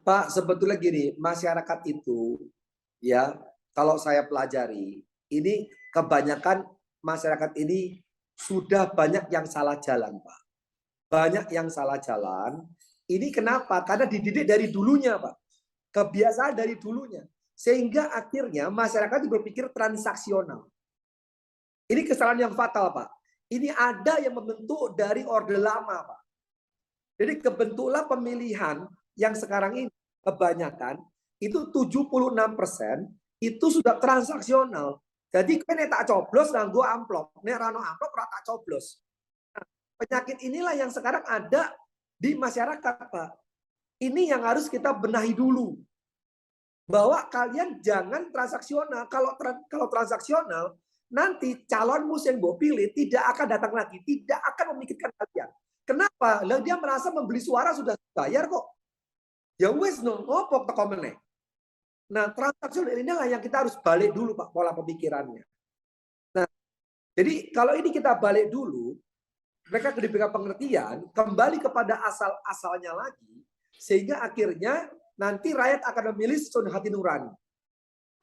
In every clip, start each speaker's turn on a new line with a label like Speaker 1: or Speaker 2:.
Speaker 1: Pak, sebetulnya gini, masyarakat itu ya, kalau saya pelajari, ini kebanyakan masyarakat ini sudah banyak yang salah jalan, Pak. Banyak yang salah jalan. Ini kenapa? Karena dididik dari dulunya, Pak. Kebiasaan dari dulunya. Sehingga akhirnya masyarakat berpikir transaksional. Ini kesalahan yang fatal, Pak. Ini ada yang membentuk dari Orde Lama, Pak. Jadi kebentuklah pemilihan yang sekarang ini kebanyakan itu 76% itu sudah transaksional. Jadi kene tak coblos nganggo amplop, nek rano amplop ora tak coblos. Nah, penyakit inilah yang sekarang ada di masyarakat, Pak. Ini yang harus kita benahi dulu. Bahwa kalian jangan transaksional. Kalau transaksional, nanti calonmu yang mbok pilih tidak akan datang lagi, tidak akan memikirkan kalian. Kenapa? Lah dia merasa membeli suara sudah bayar kok. Ya wes no, ngopo teko meneh. Nah, transaksional inilah yang kita harus balik dulu Pak pola pemikirannya. Nah, jadi kalau ini kita balik dulu, mereka diberikan pengertian, kembali kepada asal-asalnya lagi, sehingga akhirnya nanti rakyat akan memilih sesuai hati nurani.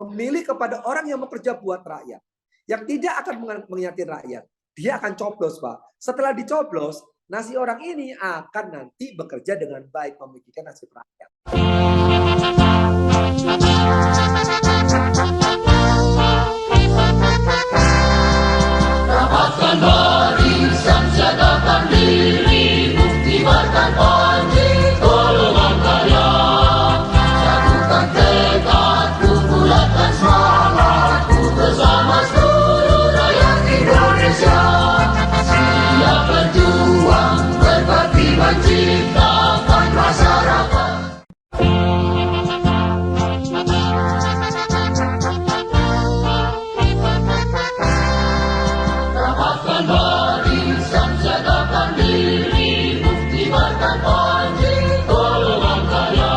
Speaker 1: Memilih kepada orang yang bekerja buat rakyat. Yang tidak akan menyakin rakyat. Dia akan coblos, Pak. Setelah dicoblos, nasi orang ini akan nanti bekerja dengan baik, memikirkan nasib rakyat.
Speaker 2: Rapatkan barisan, siagakan diri, bukti bertanpa golongan karya. Satukan tekadku, bulatkan semangatku, bersama seluruh rakyat Indonesia. Siap berjuang, berbakti menciptakan masyarakat. Rapatkan barisan, siagakan diri, bukti bertanpa golongan karya.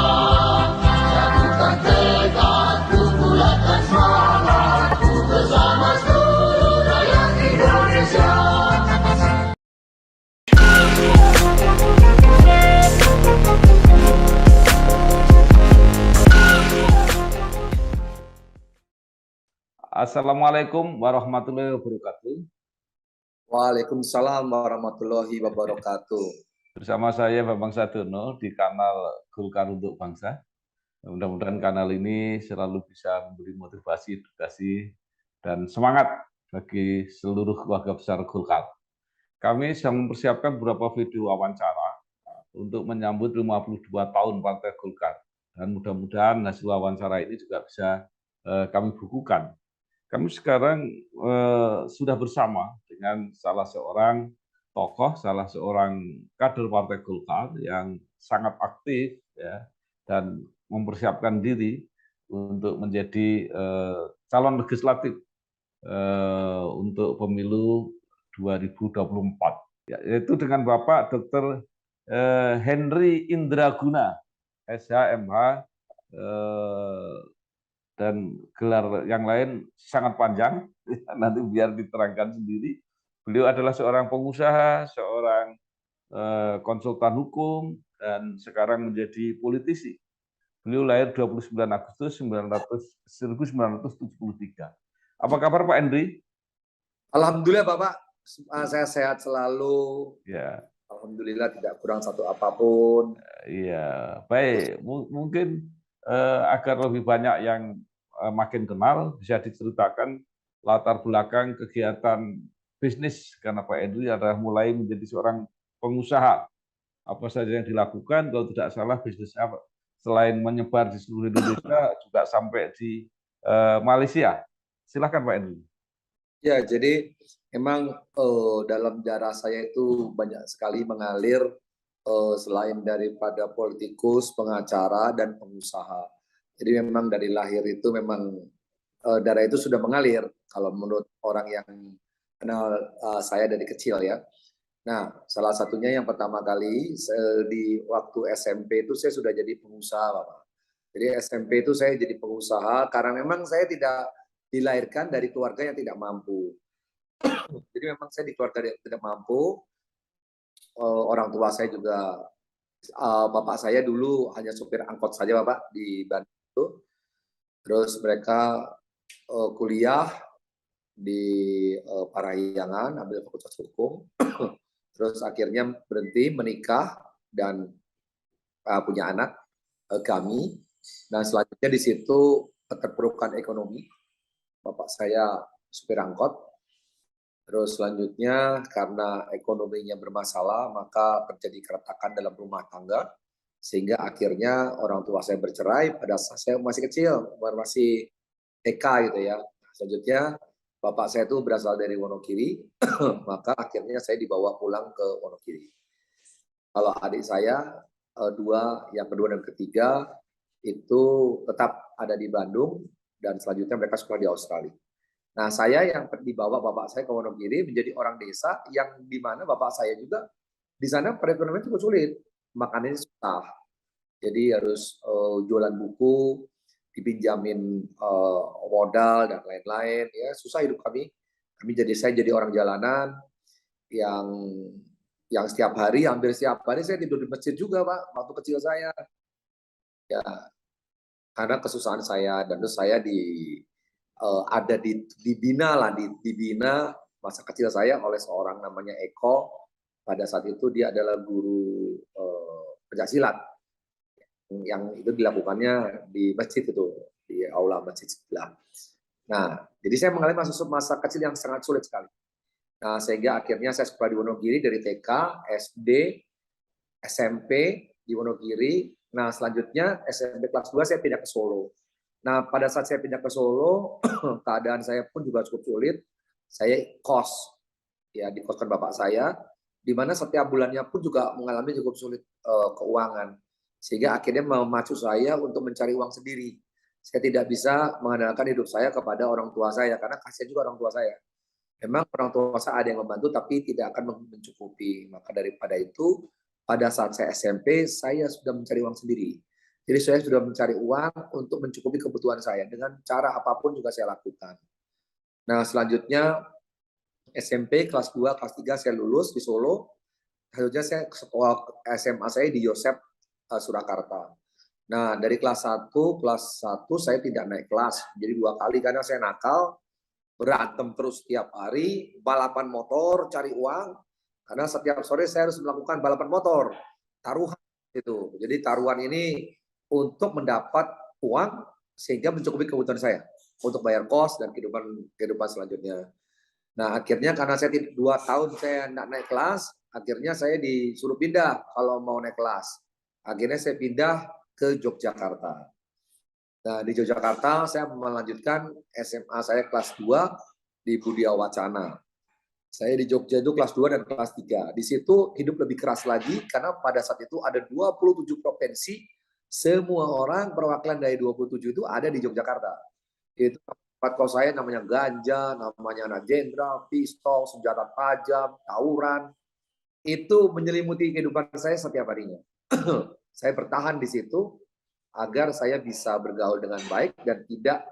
Speaker 2: Satukan tekadku, bulatkan semangatku, bersama seluruh rakyat Indonesia.
Speaker 3: Assalamualaikum warahmatullahi wabarakatuh.
Speaker 1: Waalaikumsalam warahmatullahi wabarakatuh.
Speaker 3: Bersama saya Bambang Sadono di kanal Golkar untuk Bangsa. Mudah-mudahan kanal ini selalu bisa memberi motivasi, edukasi, dan semangat bagi seluruh keluarga besar Golkar. Kami sedang mempersiapkan beberapa video wawancara untuk menyambut 52 tahun Partai Golkar. Dan mudah-mudahan hasil wawancara ini juga bisa kami bukukan. Kami sekarang sudah bersama dengan salah seorang tokoh, salah seorang kader Partai Golkar yang sangat aktif ya, dan mempersiapkan diri untuk menjadi calon legislatif untuk pemilu 2024. Ya, yaitu dengan Bapak Dr. Henry Indraguna, SHMH, dan gelar yang lain sangat panjang, nanti biar diterangkan sendiri. Beliau adalah seorang pengusaha, seorang konsultan hukum, dan sekarang menjadi politisi. Beliau lahir 29 Agustus 1973. Apa kabar Pak Henry?
Speaker 1: Alhamdulillah Bapak, saya sehat selalu.
Speaker 3: Ya.
Speaker 1: Alhamdulillah tidak kurang satu apapun.
Speaker 3: Iya, baik. Mungkin agar lebih banyak yang makin kenal, bisa diceritakan latar belakang kegiatan bisnis, karena Pak Henry adalah mulai menjadi seorang pengusaha. Apa saja yang dilakukan, kalau tidak salah bisnisnya selain menyebar di seluruh Indonesia, juga sampai di Malaysia. Silakan Pak Henry.
Speaker 1: Ya, jadi memang dalam darah saya itu banyak sekali mengalir selain daripada politikus, pengacara, dan pengusaha. Jadi memang dari lahir itu memang darah itu sudah mengalir, kalau menurut orang yang kenal saya dari kecil ya. Nah, salah satunya yang pertama kali di waktu SMP itu saya sudah jadi pengusaha, Bapak. Jadi SMP itu saya jadi pengusaha karena memang saya tidak dilahirkan dari keluarga yang tidak mampu. Jadi memang saya di keluarga yang tidak mampu. Orang tua saya juga Bapak saya dulu hanya supir angkot saja Bapak di Bandung itu. Terus mereka kuliah di Parahyangan, ambil fakultas hukum. Terus akhirnya berhenti, menikah, dan punya anak kami. Nah selanjutnya di situ keterpurukan ekonomi. Bapak saya supir angkot. Terus selanjutnya karena ekonominya bermasalah, maka terjadi keretakan dalam rumah tangga. Sehingga akhirnya orang tua saya bercerai pada saat saya masih kecil, masih TK gitu ya. Selanjutnya bapak saya itu berasal dari Wonogiri, maka akhirnya saya dibawa pulang ke Wonogiri. Kalau adik saya dua, yang kedua dan ketiga itu tetap ada di Bandung dan selanjutnya mereka sekolah di Australia. Nah, saya yang dibawa bapak saya ke Wonogiri menjadi orang desa yang di mana bapak saya juga di sana perekonomian cukup sulit, makanannya susah. Jadi harus jualan buku, dipinjamin modal dan lain-lain. Ya susah hidup kami. Saya jadi orang jalanan yang setiap hari, hampir setiap hari saya tidur di masjid juga Pak, waktu kecil saya. Ya karena kesusahan saya dan terus saya ada dibina masa kecil saya oleh seorang namanya Eko. Pada saat itu dia adalah guru pencaksilat yang itu dilakukannya di masjid itu, di aula masjid sebelah. Nah, jadi saya mengalami masa kecil yang sangat sulit sekali. Nah, sehingga akhirnya saya sekolah di Wonogiri dari TK, SD, SMP di Wonogiri. Nah, selanjutnya SMP kelas 2 saya pindah ke Solo. Nah, pada saat saya pindah ke Solo, keadaan saya pun juga cukup sulit. Saya kos, ya di koskan bapak saya, di mana setiap bulannya pun juga mengalami cukup sulit keuangan. Sehingga akhirnya memacu saya untuk mencari uang sendiri. Saya tidak bisa mengandalkan hidup saya kepada orang tua saya, karena kasihan juga orang tua saya. Memang orang tua saya ada yang membantu, tapi tidak akan mencukupi. Maka daripada itu, pada saat saya SMP, saya sudah mencari uang sendiri. Jadi saya sudah mencari uang untuk mencukupi kebutuhan saya dengan cara apapun juga saya lakukan. Nah selanjutnya SMP kelas 2, kelas 3 saya lulus di Solo. Selanjutnya saya sekolah SMA saya di Yosep Surakarta. Nah dari kelas 1 saya tidak naik kelas. Jadi 2 kali karena saya nakal, berantem terus setiap hari, balapan motor, cari uang. Karena setiap sore saya harus melakukan balapan motor, taruhan itu. Jadi taruhan ini untuk mendapat uang sehingga mencukupi kebutuhan saya untuk bayar kos dan kehidupan selanjutnya. Nah akhirnya karena saya 2 tahun saya tidak naik kelas, akhirnya saya disuruh pindah kalau mau naik kelas. Akhirnya saya pindah ke Yogyakarta. Nah di Yogyakarta saya melanjutkan SMA saya kelas 2 di Budia Wacana. Saya di Jogja itu kelas 2 dan kelas 3. Di situ hidup lebih keras lagi karena pada saat itu ada 27 provinsi. Semua orang perwakilan dari 27 itu ada di Yogyakarta. Itu tempat kos saya namanya ganja, namanya anak jenderal, pistol, senjata tajam, tawuran. Itu menyelimuti kehidupan saya setiap harinya. Saya bertahan di situ agar saya bisa bergaul dengan baik dan tidak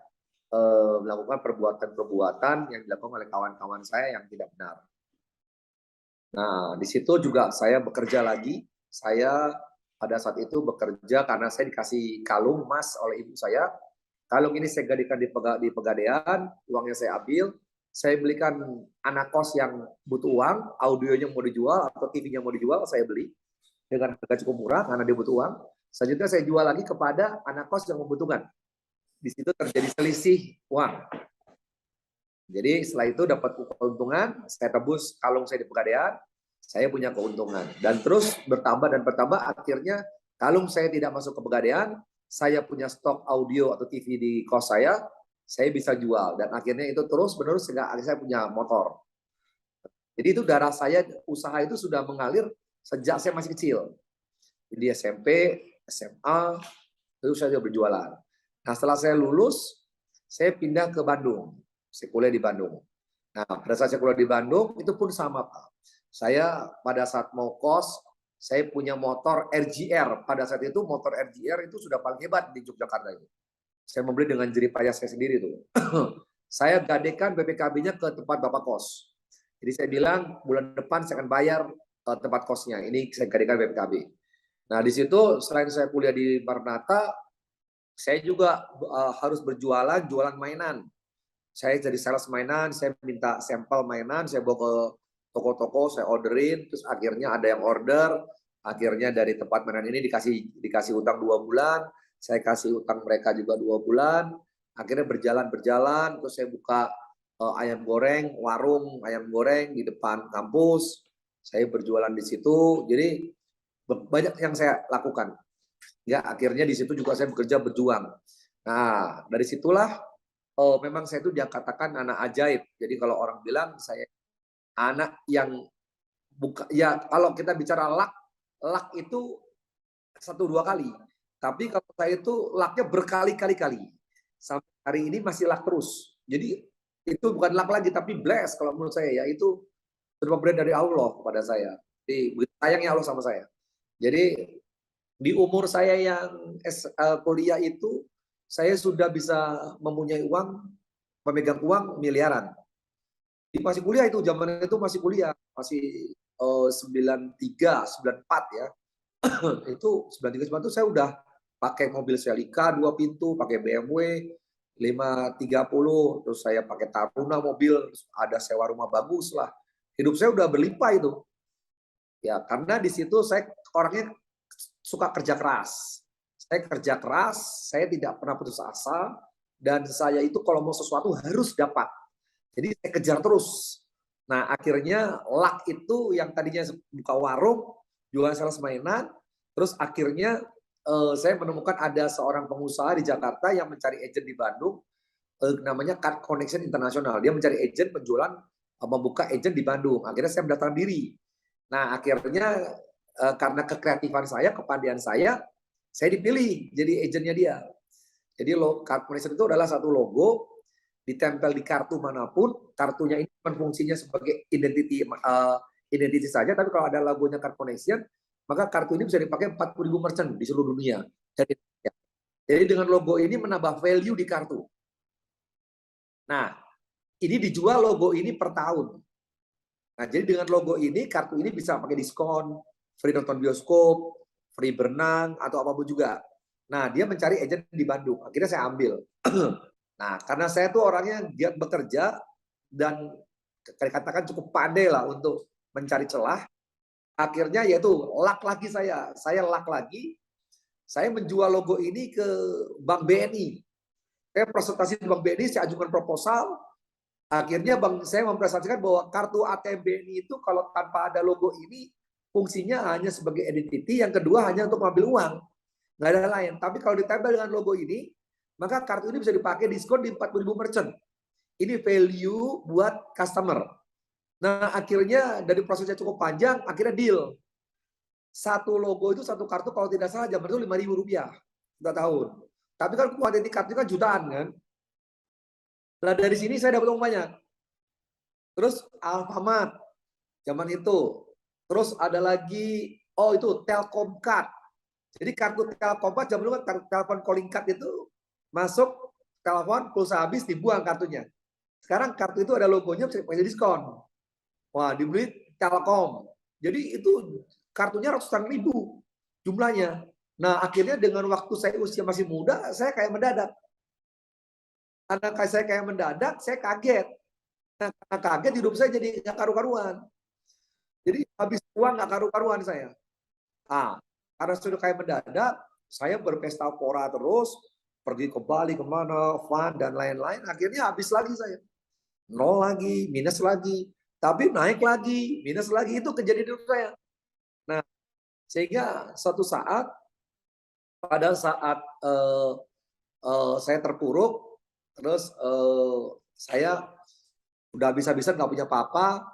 Speaker 1: melakukan perbuatan-perbuatan yang dilakukan oleh kawan-kawan saya yang tidak benar. Nah, di situ juga saya bekerja lagi. Saya pada saat itu bekerja karena saya dikasih kalung emas oleh ibu saya. Kalung ini saya gadikan di Pegadaian, uangnya saya ambil. Saya belikan anak kos yang butuh uang, audionya mau dijual atau TV-nya mau dijual, saya beli dengan harga cukup murah karena dia butuh uang. Selanjutnya saya jual lagi kepada anak kos yang membutuhkan. Di situ terjadi selisih uang. Jadi setelah itu dapat keuntungan, saya tebus kalung saya di Pegadaian, saya punya keuntungan. Dan terus bertambah dan bertambah, akhirnya kalung saya tidak masuk ke Pegadaian, saya punya stok audio atau TV di kos saya bisa jual. Dan akhirnya itu terus-menerus sehingga saya punya motor. Jadi itu darah saya, usaha itu sudah mengalir sejak saya masih kecil. Jadi SMP, SMA, itu saya sudah berjualan. Nah, setelah saya lulus, saya pindah ke Bandung. Saya kuliah di Bandung. Nah, pada saat saya kuliah di Bandung, itu pun sama, Pak. Saya pada saat mau kos, saya punya motor RGR. Pada saat itu, motor RGR itu sudah paling hebat di Yogyakarta itu. Saya membeli dengan jerih payah saya sendiri itu. Saya gadekan BPKB-nya ke tempat Bapak kos. Jadi saya bilang, bulan depan saya akan bayar tempat kosnya. Ini saya gadekan BPKB. Nah, di situ selain saya kuliah di Maranatha, saya juga harus berjualan, jualan mainan. Saya jadi sales mainan, saya minta sampel mainan, saya bawa ke toko-toko, saya orderin, terus akhirnya ada yang order, akhirnya dari tempat mainan ini dikasih utang 2 bulan, saya kasih utang mereka juga 2 bulan, akhirnya berjalan, terus saya buka ayam goreng, warung ayam goreng di depan kampus, saya berjualan di situ, jadi banyak yang saya lakukan. Ya, akhirnya di situ juga saya bekerja berjuang. Nah, dari situlah memang saya itu dia katakan anak ajaib. Jadi kalau orang bilang saya anak yang ya kalau kita bicara luck itu 1-2 kali. Tapi kalau saya itu lucknya berkali-kali. Sampai hari ini masih luck terus. Jadi itu bukan luck lagi tapi bless kalau menurut saya ya, itu pemberian dari Allah kepada saya. Jadi sayangnya Allah sama saya. Jadi di umur saya yang kuliah itu, saya sudah bisa mempunyai uang, memegang uang miliaran. Di masih kuliah itu, zaman itu masih kuliah, masih 93, 94 ya. Itu 93, 94 itu saya udah pakai mobil Celica 2 pintu, pakai BMW 530, terus saya pakai Taruna mobil, ada sewa rumah bagus lah. Hidup saya udah berlimpah itu. Ya, karena di situ saya orangnya suka kerja keras. Saya kerja keras, saya tidak pernah putus asa, dan saya itu kalau mau sesuatu harus dapat. Jadi saya kejar terus. Nah, akhirnya luck itu yang tadinya buka warung, jualan sales mainan, terus akhirnya saya menemukan ada seorang pengusaha di Jakarta yang mencari agent di Bandung, namanya Card Connection International. Dia mencari agent penjualan, membuka agent di Bandung. Akhirnya saya mendaftar diri. Nah, akhirnya karena kekreatifan saya, kepandaian saya dipilih jadi agennya dia. Jadi Card Connection itu adalah satu logo, ditempel di kartu manapun, kartunya ini fungsinya sebagai identity saja, tapi kalau ada logonya Card Connection, maka kartu ini bisa dipakai 40.000 merchant di seluruh dunia. Jadi dengan logo ini menambah value di kartu. Nah, ini dijual logo ini per tahun. Nah, jadi dengan logo ini, kartu ini bisa pakai diskon, free nonton bioskop, free berenang, atau apapun juga. Nah, dia mencari agent di Bandung. Akhirnya saya ambil. Nah, karena saya tuh orangnya giat bekerja, dan dikatakan cukup pandai lah untuk mencari celah. Akhirnya yaitu luck lagi saya luck lagi. Saya menjual logo ini ke Bank BNI. Saya presentasi di Bank BNI, saya ajukan proposal. Akhirnya saya mempresentasikan bahwa kartu ATM BNI itu kalau tanpa ada logo ini, fungsinya hanya sebagai identity, yang kedua hanya untuk mengambil uang. Nggak ada lain. Tapi kalau ditempel dengan logo ini, maka kartu ini bisa dipakai diskon di 40.000 merchant. Ini value buat customer. Nah, akhirnya dari prosesnya cukup panjang, akhirnya deal. Satu logo itu, satu kartu kalau tidak salah zaman itu Rp5.000 sudah tahun. Tapi kan kuantiti kartu kan jutaan kan. Nah, dari sini saya dapat uang banyak. Terus Alfamart zaman itu. Terus ada lagi, oh itu Telkom Card. Jadi kartu Telkom Card zaman dulu kan telepon calling card itu masuk telepon pulsa habis dibuang kartunya. Sekarang kartu itu ada logonya bisa diskon. Wah, dibeli Telkom. Jadi itu kartunya ratusan ribu jumlahnya. Nah, akhirnya dengan waktu saya usia masih muda, saya kayak mendadak. Karena saya kayak mendadak, saya kaget. Nah, karena kaget hidup saya jadi nggak karu-karuan. Jadi habis uang nggak karu-karuan saya. Ah, karena sudah kayak mendadak, saya berpesta pora terus, pergi ke Bali kemana, fun dan lain-lain. Akhirnya habis lagi saya. 0 lagi, minus lagi. Tapi naik lagi, minus lagi, itu kejadian hidup saya. Nah, sehingga suatu saat, pada saat saya terpuruk, terus saya udah habis-habisan nggak punya apa-apa,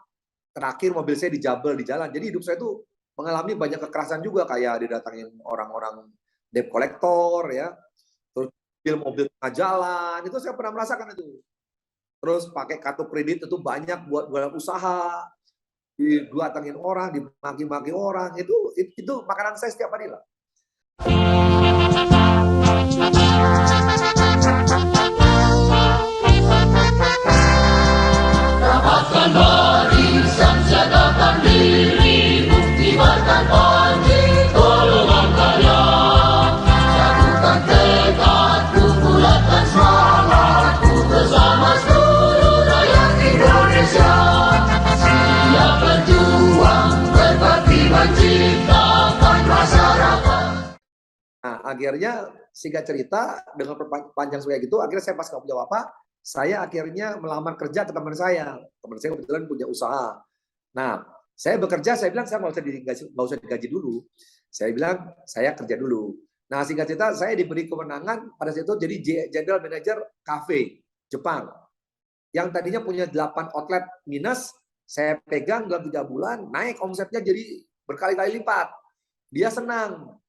Speaker 1: terakhir mobil saya dijabel di jalan. Jadi hidup saya itu mengalami banyak kekerasan juga, kayak didatangin orang-orang debt collector, ya, terus mobil tengah jalan, itu saya pernah merasakan itu. Terus pakai kartu kredit itu banyak buat usaha, didatangin orang, dimaki-maki orang, itu makanan saya setiap hari lah.
Speaker 2: Rapatkan barisan, siagakan diri, buktikan panji, golongan
Speaker 1: Nah, akhirnya singkat cerita dengan panjang kayak gitu, akhirnya saya pas nggak punya apa, saya akhirnya melamar kerja ke teman saya. Teman saya kebetulan punya usaha. Nah, saya bekerja, saya bilang saya nggak usah digaji dulu. Saya bilang saya kerja dulu. Nah, singkat cerita saya diberi kewenangan pada saat itu jadi general manager cafe Jepang. Yang tadinya punya 8 outlet minus, saya pegang dalam 3 bulan, naik omsetnya jadi berkali-kali lipat. Dia senang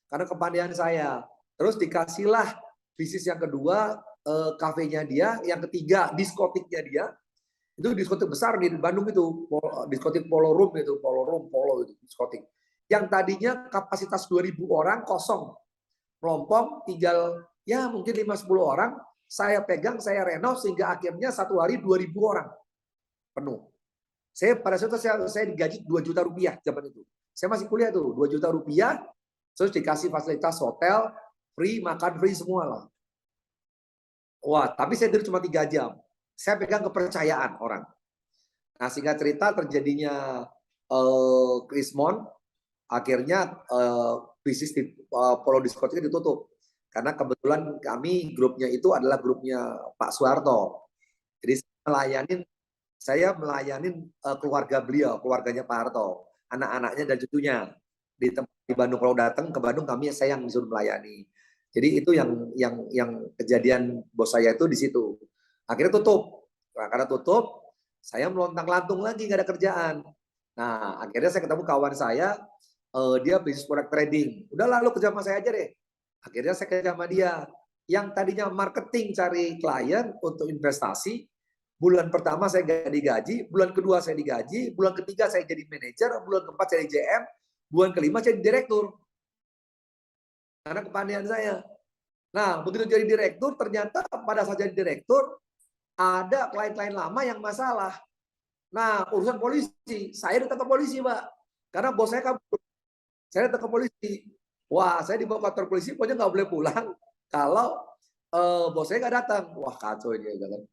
Speaker 1: karena kepandaian saya. Terus dikasihlah bisnis yang kedua, kafenya dia, yang ketiga diskotiknya dia. Itu diskotik besar di Bandung itu, diskotik Polo itu, Polo itu diskotik. Yang tadinya kapasitas 2.000 orang kosong, melompong, tinggal ya mungkin 5-10 orang, saya pegang, saya renov sehingga akhirnya satu hari 2.000 orang penuh. Saya pada saat itu saya digaji 2 juta rupiah zaman itu. Saya masih kuliah tuh, 2 juta rupiah, terus dikasih fasilitas hotel, free, makan free semua lah. Wah, tapi saya tidur cuma 3 jam. Saya pegang kepercayaan orang. Nah, singkat cerita terjadinya krismon, akhirnya bisnis di Polo Diskotiknya ditutup. Karena kebetulan kami grupnya itu adalah grupnya Pak Soeharto. Jadi saya melayani keluarga beliau, keluarganya Pak Harto, anak-anaknya dan cucunya. Di Bandung kalau datang ke Bandung saya yang disuruh melayani. Jadi itu yang kejadian bos saya itu di situ. Akhirnya tutup. Nah, karena tutup, saya melontang-lantung lagi nggak ada kerjaan. Nah, akhirnya saya ketemu kawan saya, dia bisnis produk trading. Udah lalu kerja sama saya aja deh. Akhirnya saya kerja sama dia. Yang tadinya marketing cari klien untuk investasi, bulan pertama saya nggak digaji, bulan kedua saya digaji, bulan ketiga saya jadi manajer, bulan keempat saya jadi GM, bulan kelima saya jadi direktur. Karena kepandaian saya. Nah, begitu jadi direktur, ternyata pada saat jadi direktur, ada klien-klien lama yang masalah. Nah, urusan polisi, saya datang ke polisi, Pak. Karena bos saya kabur. Saya datang ke polisi. Wah, saya dibawa ke kantor polisi, pokoknya nggak boleh pulang kalau bos saya nggak datang. Wah, kacau ini. Kan.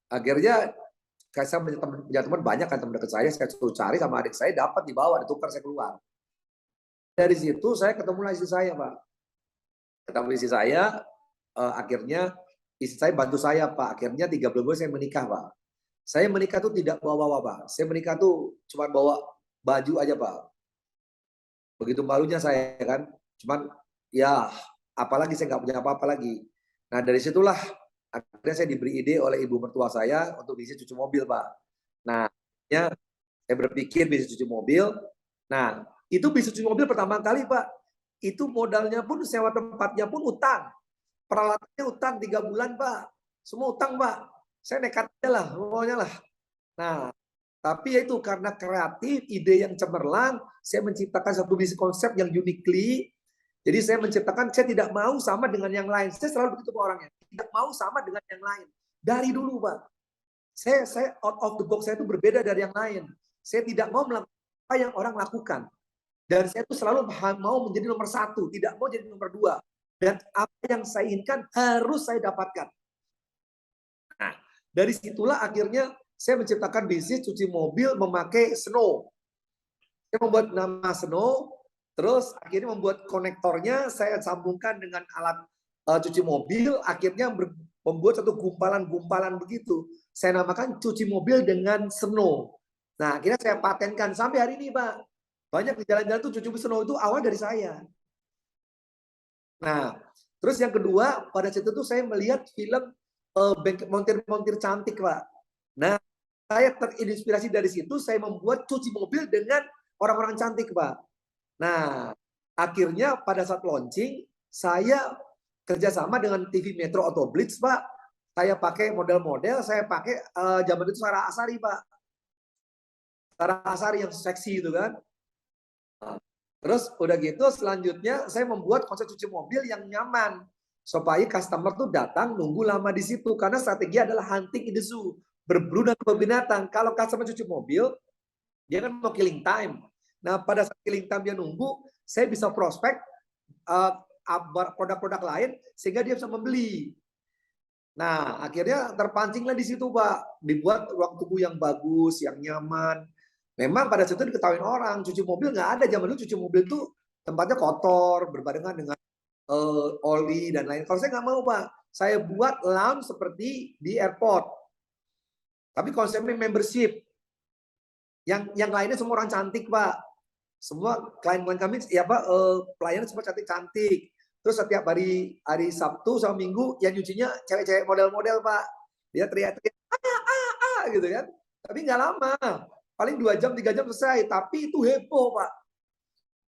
Speaker 1: Akhirnya, saya punya teman banyak kan teman dekat saya suruh cari sama adik saya, dapat dibawa, ditukar, saya keluar. Dari situ saya ketemu istri saya, Pak. Ketemu istri saya, akhirnya istri saya bantu saya, Pak. Akhirnya 3 bulan saya menikah, Pak. Saya menikah tuh tidak bawa-bawa, Pak. Saya menikah tuh cuma bawa baju aja, Pak. Begitu malunya saya kan. Cuman ya apalagi saya nggak punya apa-apa lagi. Nah dari situlah akhirnya saya diberi ide oleh ibu mertua saya untuk bisnis cuci mobil, Pak. Nah ya saya berpikir bisnis cuci mobil. Nah itu bisnis cuci mobil pertama kali, Pak. Itu modalnya pun sewa tempatnya pun utang. Peralatannya utang 3 bulan, Pak. Semua utang, Pak. Saya nekat aja lah, pokoknya lah. Nah, tapi ya itu karena kreatif, ide yang cemerlang, saya menciptakan satu bisnis konsep yang uniquely. Jadi saya menciptakan, saya tidak mau sama dengan yang lain. Saya selalu begitu orangnya. Tidak mau sama dengan yang lain. Dari dulu, Pak. Saya out of the box, saya itu berbeda dari yang lain. Saya tidak mau melakukan apa yang orang lakukan. Dan saya itu selalu mau menjadi nomor 1, tidak mau jadi nomor 2. Dan apa yang saya inginkan harus saya dapatkan. Nah, dari situlah akhirnya saya menciptakan bisnis cuci mobil memakai Snow. Saya membuat nama Snow, terus akhirnya membuat konektornya saya sambungkan dengan alat cuci mobil, akhirnya membuat satu gumpalan-gumpalan begitu. Saya namakan cuci mobil dengan Snow. Nah, akhirnya saya patenkan sampai hari ini, Pak. Banyak di jalan-jalan tuh cuci mobil Snow itu awal dari saya. Nah, terus yang kedua, pada saat itu saya melihat film montir-montir cantik, Pak. Nah, saya terinspirasi dari situ, saya membuat cuci mobil dengan orang-orang cantik, Pak. Nah, akhirnya pada saat launching, saya kerjasama dengan TV Metro atau Blitz, Pak. Saya pakai model-model, saya pakai zaman itu Sarah Asari, Pak. Sarah Asari yang seksi itu kan. Terus udah gitu selanjutnya saya membuat konsep cuci mobil yang nyaman supaya customer tuh datang nunggu lama di situ karena strategi adalah hunting in the zoo, berburu dan kebun binatang. Kalau customer cuci mobil dia kan mau killing time. Nah pada saat killing time dia nunggu, saya bisa prospek produk-produk lain sehingga dia bisa membeli. Nah akhirnya terpancinglah di situ, Pak, dibuat ruang tunggu yang bagus, yang nyaman. Memang pada saat itu diketahui orang, cuci mobil nggak ada. Zaman dulu cuci mobil tuh tempatnya kotor, berbarengan dengan oli dan lain. Kalau saya nggak mau Pak, saya buat lounge seperti di airport. Tapi konsepnya membership. Yang lainnya semua orang cantik Pak. Semua klien-klien kami ya Pak, pelayan semua cantik-cantik. Terus setiap hari Sabtu sama Minggu yang nyucinya cewek-cewek model-model Pak. Dia teriak-teriak gitu kan. Tapi nggak lama. Paling 2 jam 3 jam selesai. Tapi itu heboh Pak.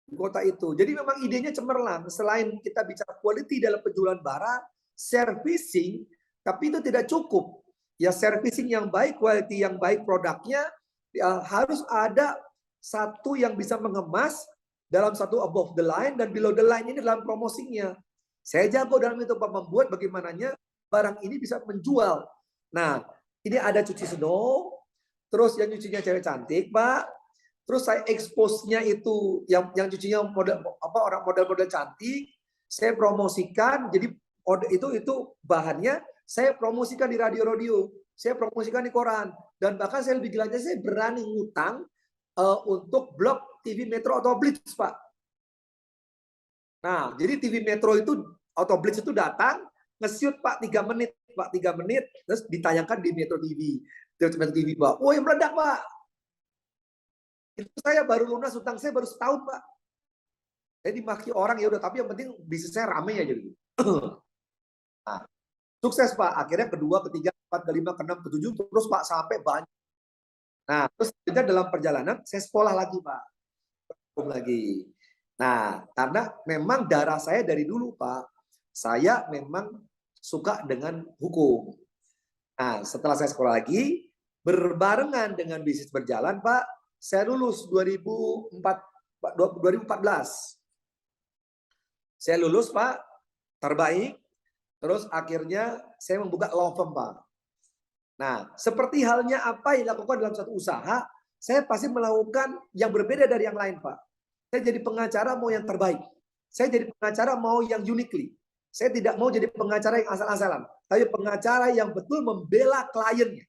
Speaker 1: Di kota itu. Jadi memang idenya cemerlang. Selain kita bicara quality dalam penjualan barang, servicing, tapi itu tidak cukup. Ya servicing yang baik, quality yang baik produknya, ya, harus ada satu yang bisa mengemas dalam satu above the line dan below the line ini dalam promosinya. Saya jago dalam itu Pak, membuat bagaimananya barang ini bisa menjual. Nah, ini ada cuci snow, terus yang cucinya cewek cantik Pak. Terus saya expose-nya itu yang cucinya model apa orang model-model cantik, saya promosikan. Jadi itu bahannya saya promosikan di radio-radio, saya promosikan di koran, dan bahkan saya lebih gilanya saya berani ngutang untuk blok TV Metro atau Blitz Pak. Nah, jadi TV Metro itu atau Blitz itu datang nge-shoot Pak 3 menit, Pak 3 menit, terus ditayangkan di Metro TV. Metro TV Pak, woi meledak Pak. Itu saya baru lunas utang saya baru setahun Pak. Saya dimaki orang ya udah, tapi yang penting bisnisnya rame aja gitu. Nah, sukses Pak. Akhirnya kedua, ketiga, keempat, kelima, keenam, ketujuh, terus Pak sampai banyak. Nah, terus dalam perjalanan saya sekolah lagi Pak. Lagi. Nah, karena memang darah saya dari dulu Pak, saya memang suka dengan hukum. Nah, setelah saya sekolah lagi, berbarengan dengan bisnis berjalan Pak, saya lulus 2014. Saya lulus Pak, terbaik. Terus akhirnya saya membuka law firm Pak. Nah, seperti halnya apa yang dilakukan dalam satu usaha, saya pasti melakukan yang berbeda dari yang lain Pak. Saya jadi pengacara mau yang terbaik. Saya jadi pengacara mau yang uniquely. Saya tidak mau jadi pengacara yang asal-asalan, tapi pengacara yang betul membela kliennya.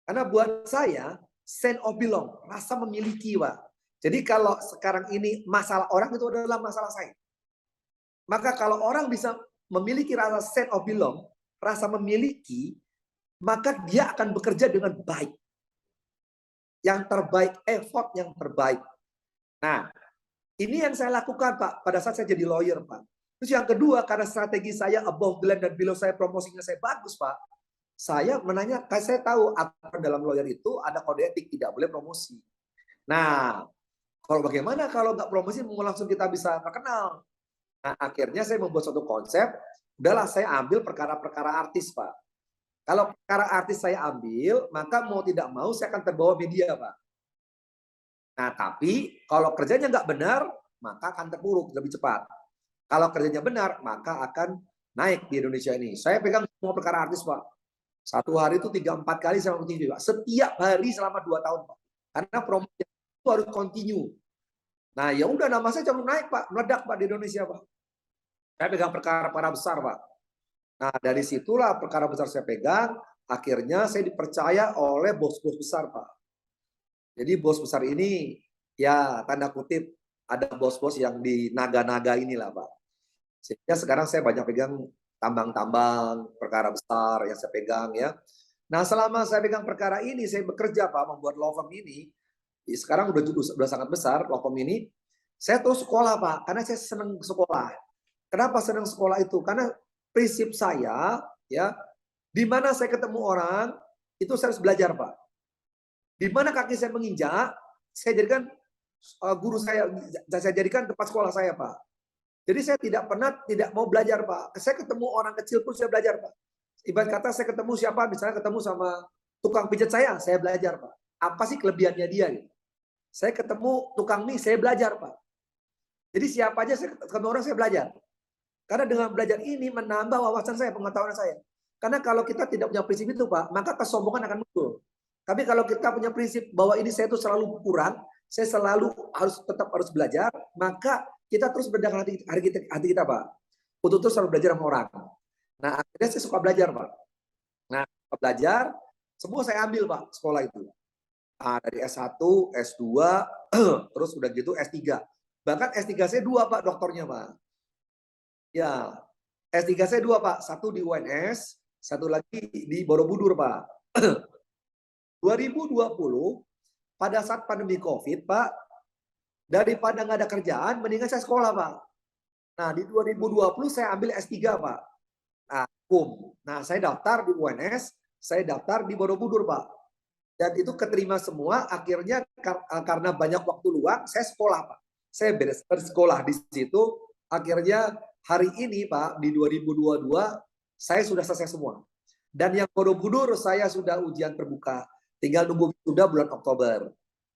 Speaker 1: Karena buat saya, sense of belong, rasa memiliki Pak. Jadi kalau sekarang ini masalah orang itu adalah masalah saya. Maka kalau orang bisa memiliki rasa sense of belong, rasa memiliki, maka dia akan bekerja dengan baik. Yang terbaik, effort yang terbaik. Nah, ini yang saya lakukan Pak, pada saat saya jadi lawyer Pak. Terus yang kedua, karena strategi saya above the line dan below saya promosinya saya bagus Pak. Saya menanya, saya tahu aturan dalam lawyer itu ada kode etik, tidak boleh promosi. Nah, kalau bagaimana kalau nggak promosi langsung kita bisa terkenal? Nah, akhirnya saya membuat suatu konsep, udahlah saya ambil perkara-perkara artis Pak. Kalau perkara artis saya ambil, maka mau tidak mau saya akan terbawa media Pak. Nah, tapi kalau kerjanya nggak benar, maka akan terpuruk lebih cepat. Kalau kerjanya benar, maka akan naik di Indonesia ini. Saya pegang semua perkara artis Pak. Satu hari itu 3-4 kali saya mau TV Pak. Setiap hari selama 2 tahun Pak. Karena promosi itu harus continue. Nah, ya udah nama saya cenderung naik Pak, meledak Pak di Indonesia Pak. Saya pegang perkara-perkara besar Pak. Nah, dari situlah perkara besar saya pegang, akhirnya saya dipercaya oleh bos-bos besar Pak. Jadi bos besar ini ya tanda kutip ada bos-bos yang di naga-naga inilah Pak. Sehingga sekarang saya banyak pegang tambang-tambang, perkara besar yang saya pegang ya. Nah, selama saya pegang perkara ini, saya bekerja Pak, membuat law firm ini. Sekarang udah sangat besar law firm ini. Saya terus sekolah Pak, karena saya senang sekolah. Kenapa senang sekolah itu? Karena prinsip saya ya, di mana saya ketemu orang, itu saya harus belajar Pak. Di mana kaki saya menginjak, saya jadikan guru saya jadikan tempat sekolah saya Pak. Jadi saya tidak mau belajar Pak. Saya ketemu orang kecil pun saya belajar Pak. Ibarat kata saya ketemu siapa, misalnya ketemu sama tukang pijat saya belajar Pak. Apa sih kelebihannya dia? Saya ketemu tukang mie, saya belajar Pak. Jadi siapa aja saya ketemu orang saya belajar. Karena dengan belajar ini menambah wawasan saya, pengetahuan saya. Karena kalau kita tidak punya prinsip itu Pak, maka kesombongan akan muncul. Tapi kalau kita punya prinsip bahwa ini saya itu selalu kurang, saya selalu tetap harus belajar, maka kita terus berdagang hati kita Pak. Untuk terus selalu belajar sama orang. Nah, akhirnya saya suka belajar Pak. Nah, belajar, semua saya ambil Pak, sekolah itu. Dari S1, S2, terus udah gitu S3. Bahkan S3 saya 2 Pak, doktornya Pak. Ya, S3 saya 2, Pak. Satu di UNS, satu lagi di Borobudur, Pak. 2020, pada saat pandemi COVID, Pak, daripada nggak ada kerjaan, mendingan saya sekolah, Pak. Nah, di 2020 saya ambil S3, Pak. Nah, hukum. Nah, saya daftar di UNS, saya daftar di Borobudur, Pak. Dan itu keterima semua, akhirnya karena banyak waktu luang, saya sekolah, Pak. Saya beres sekolah di situ, akhirnya hari ini, Pak, di 2022, saya sudah selesai semua. Dan yang Borobudur, saya sudah ujian terbuka. Tinggal nunggu sudah bulan Oktober.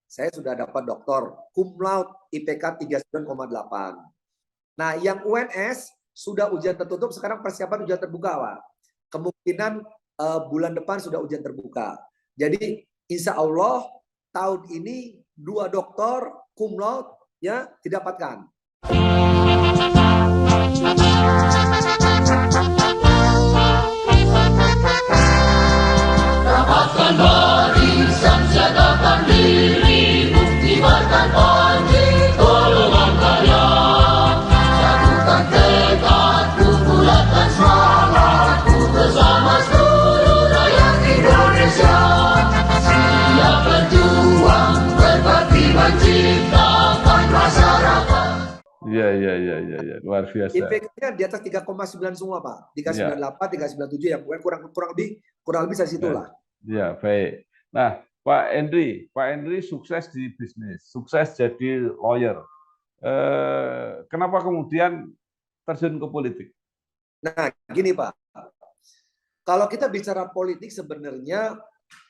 Speaker 1: Saya sudah dapat doktor, cum laude, IPK 39,8. Nah, yang UNS sudah ujian tertutup, sekarang persiapan ujian terbuka, Pak. Kemungkinan bulan depan sudah ujian terbuka. Jadi, insya Allah tahun ini 2 doktor cum laude ya didapatkan.
Speaker 2: Rapatkan barisan, siagakan diri, buktikan panji, golongan karya. Satukan tekadku, bulatkan semangatku, bersama seluruh rakyat Indonesia. Siap berjuang, berbakti menciptakan masyarakat.
Speaker 3: Iya, luar biasa.
Speaker 1: IPK-nya di atas 3,9 semua, Pak. 398, 397 yang kurang lebih saya situlah.
Speaker 3: Ya, baik. Nah, Pak Henry sukses di bisnis, sukses jadi lawyer. Kenapa kemudian terjun ke politik?
Speaker 1: Nah, gini, Pak. Kalau kita bicara politik, sebenarnya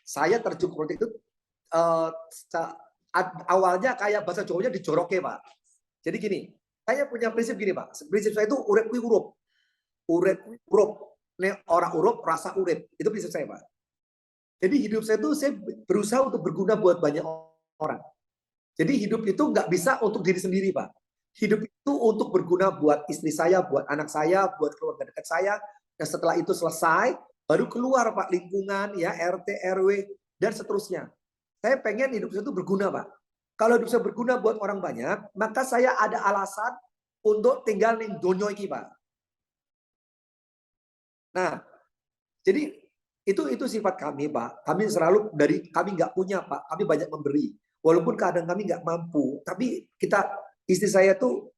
Speaker 1: saya terjun ke politik itu awalnya kayak bahasa Jawanya dijoroke, Pak. Jadi gini, saya punya prinsip gini, Pak. Prinsip saya itu urip kuwi urup. Urip kuwi urup. Nek orang urup rasa urip. Itu prinsip saya, Pak. Jadi hidup saya itu saya berusaha untuk berguna buat banyak orang. Jadi hidup itu nggak bisa untuk diri sendiri, Pak. Hidup itu untuk berguna buat istri saya, buat anak saya, buat keluarga dekat saya. Dan setelah itu selesai, baru keluar, Pak, lingkungan, ya RT, RW, dan seterusnya. Saya pengen hidup saya itu berguna, Pak. Kalau hidup saya berguna buat orang banyak, maka saya ada alasan untuk tinggal di donya iki, Pak. Nah, jadi itu sifat kami, Pak. Kami selalu kami nggak punya, Pak. Kami banyak memberi. Walaupun kadang kami nggak mampu, tapi istri saya tuh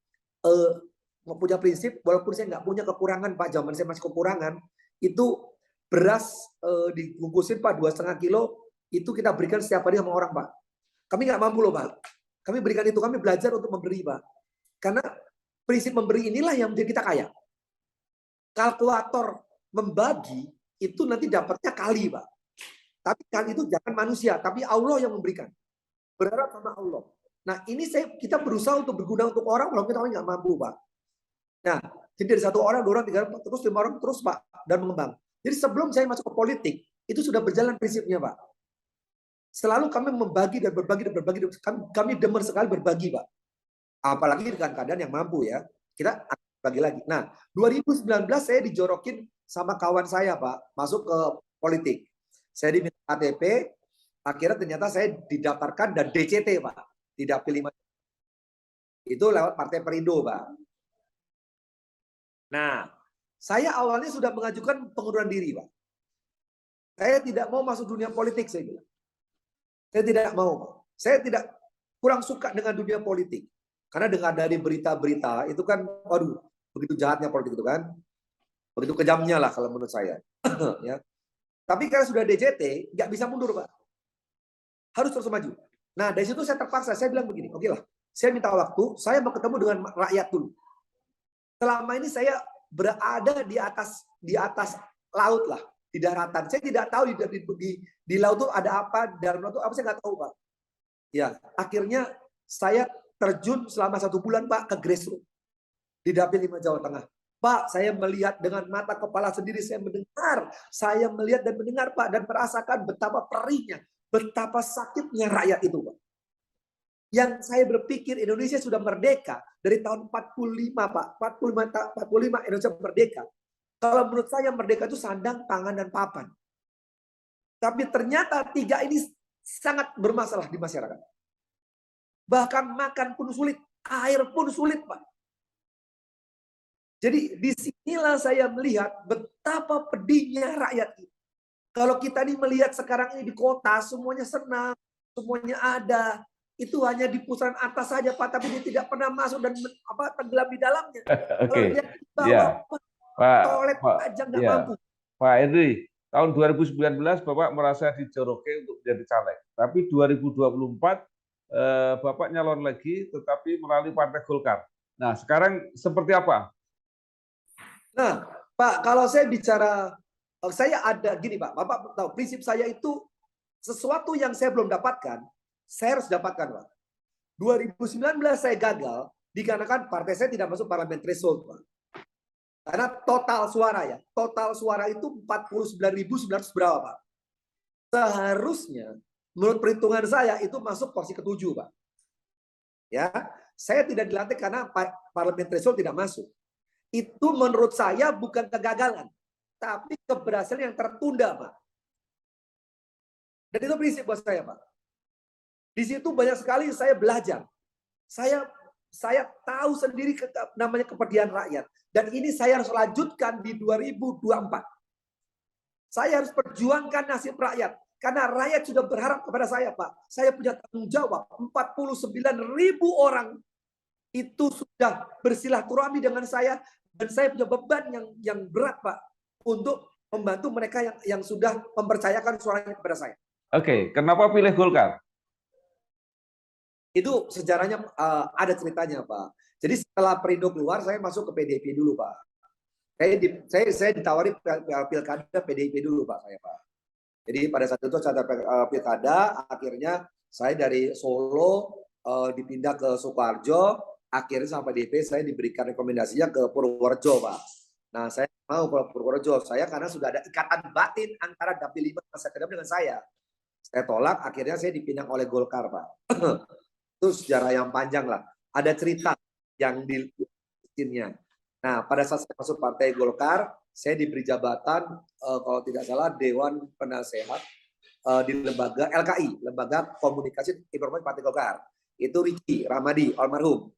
Speaker 1: punya prinsip, walaupun saya nggak punya kekurangan, Pak, zaman saya masih kekurangan, itu beras dibungkusin, Pak, 2,5 kilo, itu kita berikan setiap hari sama orang, Pak. Kami nggak mampu loh, Pak. Kami berikan itu, kami belajar untuk memberi, Pak. Karena prinsip memberi inilah yang menjadi kita kaya. Kalkulator membagi, itu nanti dapatnya kali, Pak. Tapi kali itu jangan manusia, tapi Allah yang memberikan. Berharap sama Allah. Nah, ini kita berusaha untuk berguna untuk orang, walaupun kita nggak mampu, Pak. Nah, jadi dari 1 orang, 2 orang, 3 orang, terus 5 orang, terus, Pak, dan mengembang. Jadi sebelum saya masuk ke politik, itu sudah berjalan prinsipnya, Pak. Selalu kami membagi dan berbagi dan berbagi. Kami demen sekali berbagi, Pak. Apalagi dengan keadaan yang mampu, ya. Kita bagi lagi. Nah, 2019 saya dijorokin sama kawan saya, Pak, masuk ke politik. Saya diminta KTP, akhirnya ternyata saya didaftarkan dan DCT, Pak. Di Dapil 5. Itu lewat Partai Perindo, Pak. Nah, saya awalnya sudah mengajukan pengunduran diri, Pak. Saya tidak mau masuk dunia politik, saya bilang. Saya tidak mau, Pak. Saya kurang suka dengan dunia politik. Karena dengar dari berita-berita, itu kan, waduh, begitu jahatnya politik itu kan. Begitu kejamnya lah kalau menurut saya. Ya. Tapi karena sudah DJT, nggak bisa mundur, Pak. Harus terus maju. Nah, dari situ saya terpaksa, saya bilang begini, oke lah, saya minta waktu, saya mau ketemu dengan rakyat dulu. Selama ini saya berada di atas laut lah, di daratan. Saya tidak tahu di laut itu ada apa, di dalam laut itu apa, saya nggak tahu, Pak. Ya, akhirnya saya terjun selama 1 bulan, Pak, ke grassroots di Dapil 5 Jawa Tengah. Pak, saya melihat dengan mata kepala sendiri, saya melihat dan mendengar, Pak, dan merasakan betapa perihnya, betapa sakitnya rakyat itu, Pak. Yang saya berpikir Indonesia sudah merdeka dari tahun 45, Pak. 45 Indonesia merdeka. Kalau menurut saya merdeka itu sandang, pangan, dan papan. Tapi ternyata 3 ini sangat bermasalah di masyarakat. Bahkan makan pun sulit, air pun sulit, Pak. Jadi disinilah saya melihat betapa pedihnya rakyat ini. Kalau kita nih melihat sekarang ini di kota, semuanya senang, semuanya ada. Itu hanya di pusaran atas saja, Pak, tapi dia tidak pernah masuk dan tenggelam di dalamnya. Kalau
Speaker 3: Oke,
Speaker 1: lihat di
Speaker 3: ya,
Speaker 1: bawah,
Speaker 3: Pak,
Speaker 1: toilet
Speaker 3: Pak,
Speaker 1: aja nggak
Speaker 3: ya,
Speaker 1: mampu.
Speaker 3: Pak Henry, tahun 2019 Bapak merasa dijoroke untuk menjadi caleg, tapi 2024 Bapak nyalon lagi, tetapi melalui Partai Golkar. Nah, sekarang seperti apa?
Speaker 1: Nah, Pak, kalau saya bicara, saya ada gini, Pak. Bapak tahu prinsip saya itu sesuatu yang saya belum dapatkan, saya harus dapatkan, Pak. 2019 saya gagal dikarenakan partai saya tidak masuk parliamentary threshold, Pak. Karena total suara ya, total suara itu 49.900 berapa, Pak. Seharusnya menurut perhitungan saya itu masuk posisi ke-7, Pak. Ya, saya tidak dilantik karena parliamentary threshold tidak masuk. Itu menurut saya bukan kegagalan, tapi keberhasilan yang tertunda, Pak. Dan itu prinsip buat saya, Pak. Di situ banyak sekali saya belajar. Saya tahu sendiri namanya kepedihan rakyat. Dan ini saya harus lanjutkan di 2024. Saya harus perjuangkan nasib rakyat. Karena rakyat sudah berharap kepada saya, Pak. Saya punya tanggung jawab. 49.000 orang itu sudah bersilaturahmi dengan saya. Dan saya punya beban yang berat, Pak. Untuk membantu mereka yang sudah mempercayakan suaranya kepada saya.
Speaker 3: Oke, kenapa pilih Golkar?
Speaker 1: Itu sejarahnya ada ceritanya, Pak. Jadi setelah Perindo keluar, saya masuk ke PDIP dulu, Pak. Saya ditawari pilkada PDIP dulu, Pak, saya, Pak. Jadi pada saat itu saya pilkada, akhirnya saya dari Solo dipindah ke Sukoharjo, akhirnya sama PDIP saya diberikan rekomendasinya ke Purworejo, Pak. Nah, saya mau ke Purworejo, saya karena sudah ada ikatan batin antara Dapil 5 Sekdam dengan saya. Saya tolak, akhirnya saya dipinang oleh Golkar, Pak. Itu sejarah yang panjang lah. Ada cerita yang di sininya. Nah, pada saat saya masuk Partai Golkar, saya diberi jabatan, kalau tidak salah, Dewan Penasehat di lembaga LKI, Lembaga Komunikasi Informasi Partai Golkar. Itu Riki Ramadi, almarhum.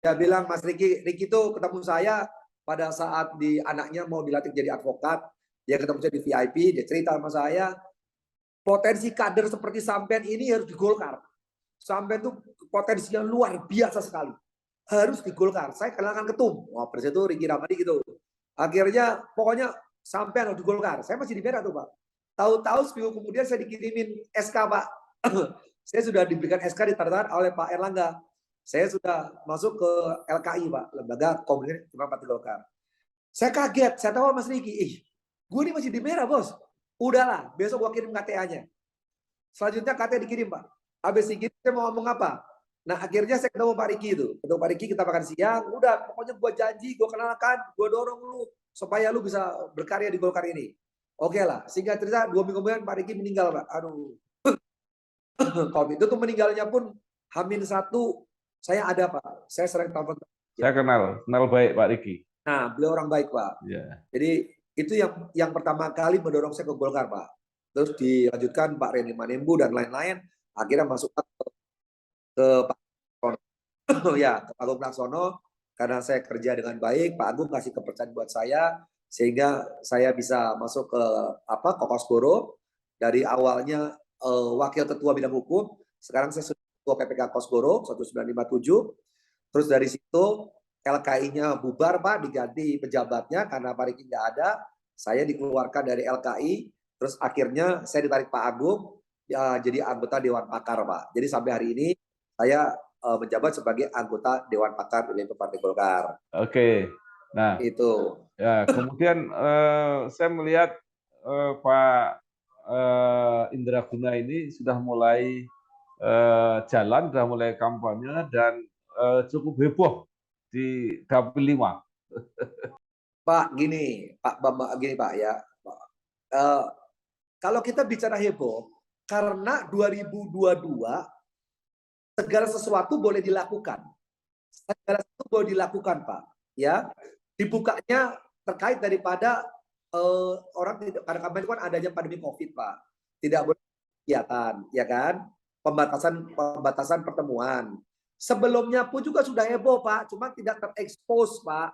Speaker 1: Dia bilang, Mas Riki itu ketemu saya pada saat anaknya mau dilatih jadi advokat. Dia ketemu saya di VIP, dia cerita sama saya, potensi kader seperti sampean ini harus di Golkar. Sampean itu potensinya luar biasa sekali. Harus di Golkar. Saya kenalkan ketum. Wah, persis itu Riki Ramadi gitu. Akhirnya pokoknya sampean harus di Golkar. Saya masih di Merah tuh, Pak. Tahu-tahu seminggu kemudian saya dikirimin SK, Pak. Saya sudah diberikan SK ditandatangan oleh Pak Erlangga. Saya sudah masuk ke LKI, Pak, Lembaga Komunikasi Partai Golkar. Saya kaget, saya tahu Mas Riki, gue ini masih di Merah, Bos. Udahlah, besok gue kirim KTA-nya. Selanjutnya KTA dikirim, Pak. Habis dikirim, saya mau ngomong apa? Nah, akhirnya saya ketemu Pak Riki itu. Ketemu Pak Riki, kita makan siang. Udah, pokoknya gue janji, gue kenalkan, gue dorong lu supaya lu bisa berkarya di Golkar ini. Oke lah, singkat cerita 2 minggu kemudian Pak Riki meninggal, Pak. Aduh. COVID itu meninggalnya pun H-1 saya ada, Pak. Saya sering telepon.
Speaker 3: Saya kenal baik Pak Riki.
Speaker 1: Nah, beliau orang baik, Pak.
Speaker 3: Ya.
Speaker 1: Jadi itu yang pertama kali mendorong saya ke Golkar, Pak. Terus dilanjutkan Pak Reni Manembu dan lain-lain. Akhirnya masuk ke Pak ya, ke Pak Agung Laksono. Karena saya kerja dengan baik, Pak Agung kasih kepercayaan buat saya sehingga saya bisa masuk ke Kosgoro. Dari awalnya wakil ketua bidang hukum, sekarang saya sudah ketua PPK Kosgoro 1957. Terus dari situ LKI-nya bubar, Pak, diganti pejabatnya karena Pak Riki nggak ada. Saya dikeluarkan dari LKI, terus akhirnya saya ditarik Pak Agung jadi anggota Dewan Pakar, Pak. Jadi sampai hari ini saya menjabat sebagai anggota Dewan Pakar di Partai Golkar.
Speaker 3: Oke. Nah,
Speaker 1: itu.
Speaker 3: Ya, kemudian saya melihat Pak Indra Guna ini sudah mulai jalan, sudah mulai kampanye dan cukup heboh di Dapil 5.
Speaker 1: Pak, gini, Pak Bambang, gini Pak ya. Kalau kita bicara heboh, karena 2022 segala sesuatu boleh dilakukan. Segala sesuatu boleh dilakukan, Pak. Ya, dibukanya terkait daripada orang tidak, karena kemarin kan adanya pandemi COVID, Pak. Tidak boleh kegiatan, ya kan? Pembatasan pertemuan. Sebelumnya pun juga sudah heboh, Pak, cuma tidak terekspos, Pak.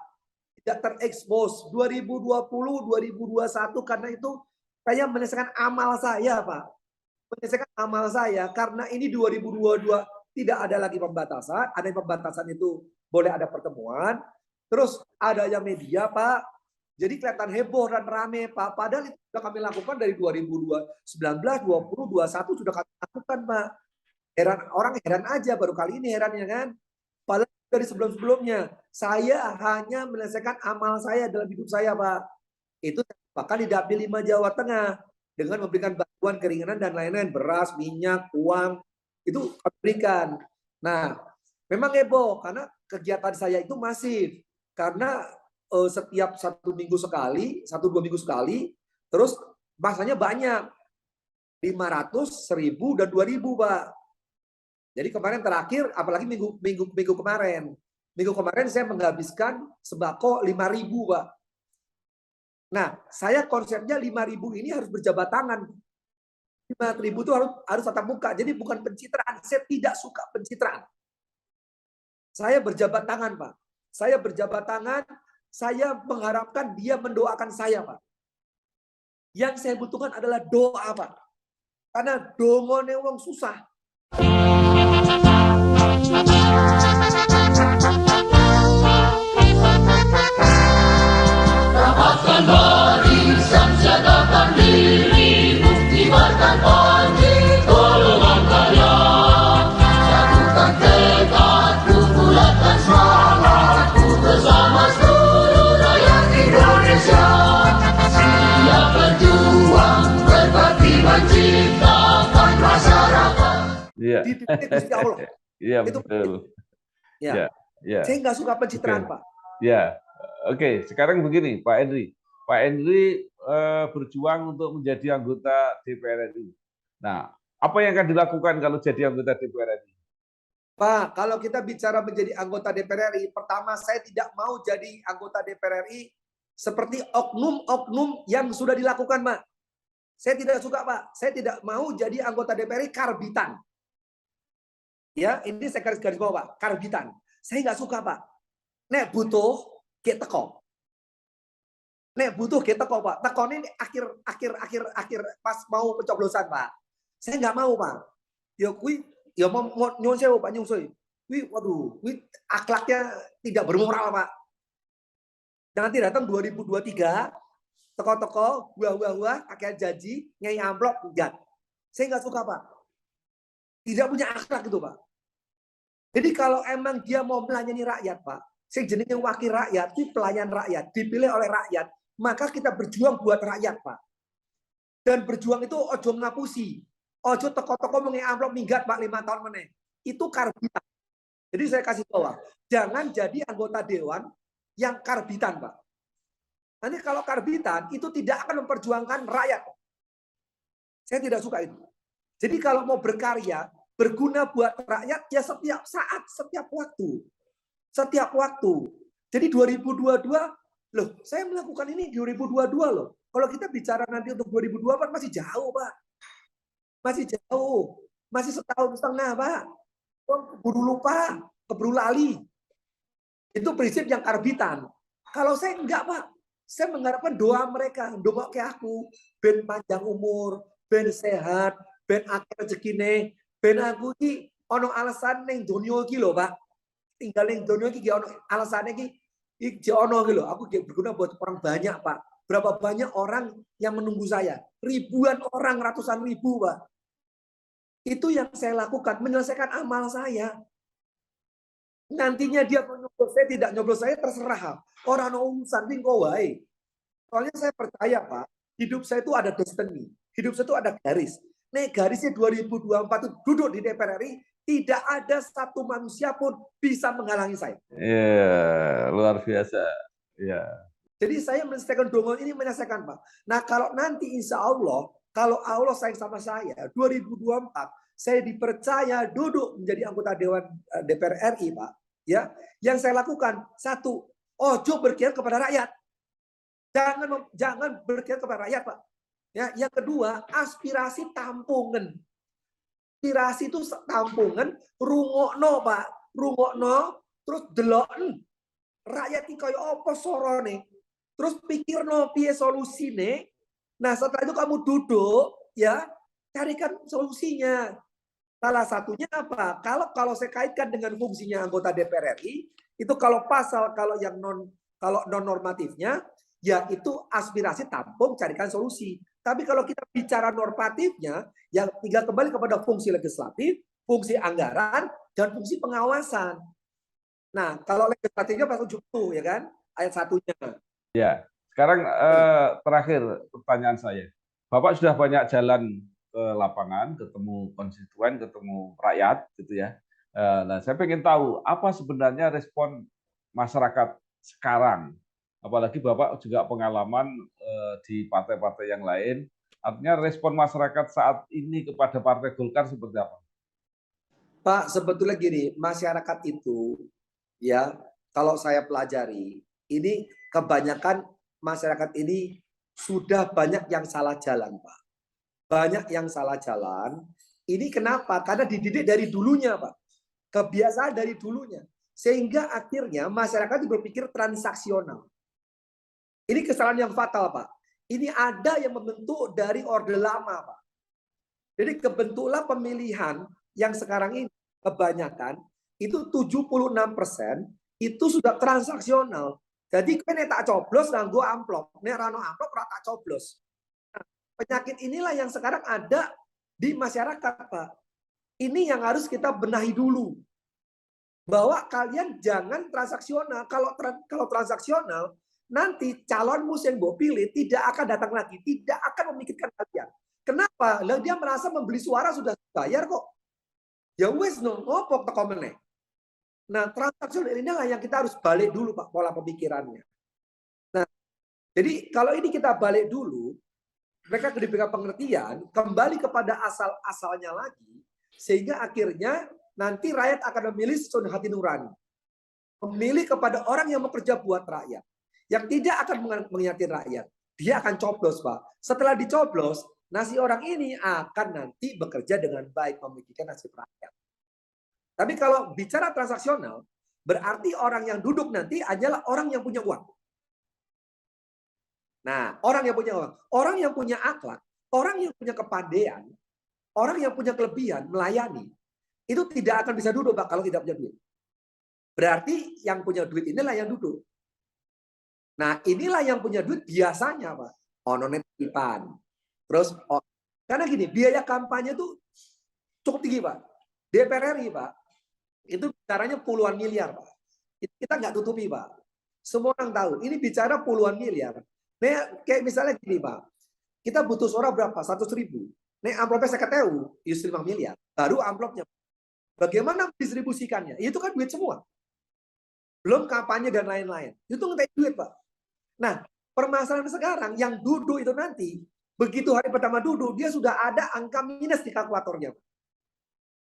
Speaker 1: tidak terekspos 2020, 2021 karena itu saya menyelesaikan amal saya, Pak. Menyelesaikan amal saya karena ini 2022 tidak ada lagi pembatasan, ada yang pembatasan itu boleh ada pertemuan, terus adanya media, Pak. Jadi kelihatan heboh dan rame, Pak. Padahal itu sudah kami lakukan dari 2019, 20, 21 sudah kami lakukan, Pak. Heran, orang heran aja baru kali ini herannya kan. Padahal dari sebelum-sebelumnya saya hanya menyelesaikan amal saya dalam hidup saya, Pak. Itu bahkan di Dapil 5 Jawa Tengah dengan memberikan bantuan keringanan dan lain-lain, beras, minyak, uang, itu kami berikan. Nah, memang heboh karena kegiatan saya itu masif. Karena setiap 1 minggu sekali, 1-2 minggu sekali, terus masanya banyak. 500, 1000, dan 2000, Pak. Jadi kemarin terakhir, apalagi minggu kemarin. Minggu kemarin saya menghabiskan sembako 5.000, Pak. Nah, saya konsepnya 5.000 ini harus berjabat tangan. 5.000 itu harus tatap muka. Jadi bukan pencitraan. Saya tidak suka pencitraan. Saya berjabat tangan, Pak. Saya berjabat tangan, saya mengharapkan dia mendoakan saya, Pak. Yang saya butuhkan adalah doa, Pak. Karena dongone wong susah.
Speaker 2: Rapatkan barisan, siagakan diri, buktikan panji, golongan karya. Satukan tekadku, bulatkan semangatku, bersama seluruh rakyat Indonesia. Siap berjuang, berbakti menciptakan masyarakat.
Speaker 3: Iya.
Speaker 1: Dididik Gusti Allah.
Speaker 3: Iya,
Speaker 1: Itu
Speaker 3: betul.
Speaker 1: ya.
Speaker 3: Ya.
Speaker 1: Saya nggak suka pencitraan,
Speaker 3: Oke.
Speaker 1: Pak.
Speaker 3: Ya, oke. Sekarang begini, Pak Henry. Pak Henry berjuang untuk menjadi anggota DPR RI. Nah, apa yang akan dilakukan kalau jadi anggota DPR RI?
Speaker 1: Pak, kalau kita bicara menjadi anggota DPR RI, pertama saya tidak mau jadi anggota DPR RI seperti oknum-oknum yang sudah dilakukan, Pak. Saya tidak suka, Pak. Saya tidak mau jadi anggota DPR RI karbitan. Ya, ini saya garis bawah, Pak. Karbitan. Saya nggak suka, Pak. Nek butuh, kita teko. Nek butuh, kita teko, Pak. Tekon ini akhir pas mau pencoblosan, Pak. Saya nggak mau, Pak. Ya, ya mau nyusun sewu, Pak, nyusun. Waduh, akhlaknya tidak bermoral, Pak. Nanti datang 2023, teko-teko, buah-buah, akhirnya janji, nyai amplop, enggak. Saya nggak suka, Pak. Tidak punya akhlak itu, Pak. Jadi kalau emang dia mau melayani rakyat, Pak, sing jenenge wakil rakyat, itu pelayan rakyat, dipilih oleh rakyat, maka kita berjuang buat rakyat, Pak. Dan berjuang itu ojo ngapusi, ojo teko-teko mengenai amplop minggat, Pak, 5 tahun meneh. Itu karbitan. Jadi saya kasih tahu, jangan jadi anggota dewan yang karbitan, Pak. Nanti kalau karbitan itu tidak akan memperjuangkan rakyat. Saya tidak suka itu. Jadi kalau mau berkarya, berguna buat rakyat ya setiap saat, setiap waktu. Setiap waktu. Jadi 2022, loh, saya melakukan ini 2022 loh. Kalau kita bicara nanti untuk 2024 masih jauh, Pak. Masih jauh. Masih 1,5 tahun, Pak. Keburu lupa, keburu lali. Itu prinsip yang karbitan. Kalau saya enggak, Pak. Saya mengharapkan doa mereka, doa kayak aku, ben panjang umur, ben sehat, ben akeh rezekine, ben aku iki ono alasan ning donya iki lho, Pak. Tinggal ning donya iki ono alasane iki ono iki lho. Aku berguna buat orang banyak, Pak. Berapa banyak orang yang menunggu saya? Ribuan orang, ratusan ribu, Pak. Itu yang saya lakukan, menyelesaikan amal saya. Nantinya dia mau nyoblos saya, tidak nyoblos saya, terserah. Orang urusan tingko wae. Soalnya saya percaya, Pak, hidup saya itu ada destiny. Hidup saya itu ada garis. Nih garisnya 2024 itu duduk di DPR RI, tidak ada satu manusia pun bisa menghalangi saya.
Speaker 3: Iya, luar biasa. Iya.
Speaker 1: Jadi saya menyelesaikan dongon ini menyelesaikan, Pak. Nah, kalau nanti insya Allah, kalau Allah sayang sama saya, 2024 saya dipercaya duduk menjadi anggota Dewan DPR RI, Pak. Ya, yang saya lakukan satu, ojo berkhianat kepada rakyat. Jangan berkhianat kepada rakyat, Pak. Ya, yang kedua, aspirasi tampungan. Aspirasi itu tampungan, rungokno, Pak. Rungokno, terus deloken. Rakyat iki kaya apa sorone? Terus pikirno piye solusine. Nah, setelah itu kamu duduk ya, carikan solusinya. Salah satunya apa? Kalau saya kaitkan dengan fungsinya anggota DPR RI, itu kalau yang non normatifnya, ya itu aspirasi tampung carikan solusi. Tapi kalau kita bicara normatifnya, yang tinggal kembali kepada fungsi legislatif, fungsi anggaran, dan fungsi pengawasan. Nah, kalau legislatifnya pasal 70 ya kan, ayat 1-nya.
Speaker 3: Ya, sekarang terakhir pertanyaan saya. Bapak sudah banyak jalan ke lapangan, ketemu konstituen, ketemu rakyat, gitu ya. Nah, saya ingin tahu apa sebenarnya respon masyarakat sekarang. Apalagi Bapak juga pengalaman di partai-partai yang lain. Artinya respon masyarakat saat ini kepada Partai Golkar seperti apa?
Speaker 1: Pak, sebetulnya gini, masyarakat itu ya, kalau saya pelajari, ini kebanyakan masyarakat ini sudah banyak yang salah jalan, Pak. Banyak yang salah jalan. Ini kenapa? Karena dididik dari dulunya, Pak. Kebiasaan dari dulunya. Sehingga akhirnya masyarakat berpikir transaksional. Ini kesalahan yang fatal, Pak. Ini ada yang membentuk dari Orde Lama, Pak. Jadi kebentuklah pemilihan yang sekarang ini kebanyakan itu 76% itu sudah transaksional. Jadi kene tak coblos nganggo amplop, nek rano amplop ora tak coblos. Nah, penyakit inilah yang sekarang ada di masyarakat, Pak. Ini yang harus kita benahi dulu. Bahwa kalian jangan transaksional. Kalau transaksional, nanti calonmu yang mbok pilih tidak akan datang lagi, tidak akan memikirkan kalian. Kenapa? Lah dia merasa membeli suara sudah bayar kok. Ya wes no, ngopo teko meneh. Nah, transaksional inilah yang kita harus balik dulu, Pak, pola pemikirannya. Nah, jadi kalau ini kita balik dulu, mereka diberikan pengertian, kembali kepada asal-asalnya lagi, sehingga akhirnya nanti rakyat akan memilih sesuai hati nurani. Memilih kepada orang yang bekerja buat rakyat. Yang tidak akan mengingatkan rakyat. Dia akan coblos, Pak. Setelah dicoblos, nasi orang ini akan nanti bekerja dengan baik, memikirkan nasib rakyat. Tapi kalau bicara transaksional, berarti orang yang duduk nanti adalah orang yang punya uang. Nah, orang yang punya uang, orang yang punya akhlak, orang yang punya kepandaian, orang yang punya kelebihan melayani, itu tidak akan bisa duduk, Pak, kalau tidak punya duit. Berarti yang punya duit inilah yang duduk. Nah, inilah yang punya duit biasanya, Pak. Ono netipan. Terus, karena gini, biaya kampanye itu cukup tinggi, Pak. DPR RI, Pak, itu bicaranya puluhan miliar, Pak. Kita nggak tutupi, Pak. Semua orang tahu, ini bicara puluhan miliar. Nih, kayak misalnya gini, Pak. Kita butuh suara berapa? 100.000. Nih, amplopnya 50.000, 5 miliar. Baru amplopnya. Bagaimana distribusikannya? Itu kan duit semua. Belum kampanye dan lain-lain. Itu ngetek duit, Pak. Nah, permasalahan sekarang yang duduk itu nanti, begitu hari pertama duduk, dia sudah ada angka minus di kalkulatornya.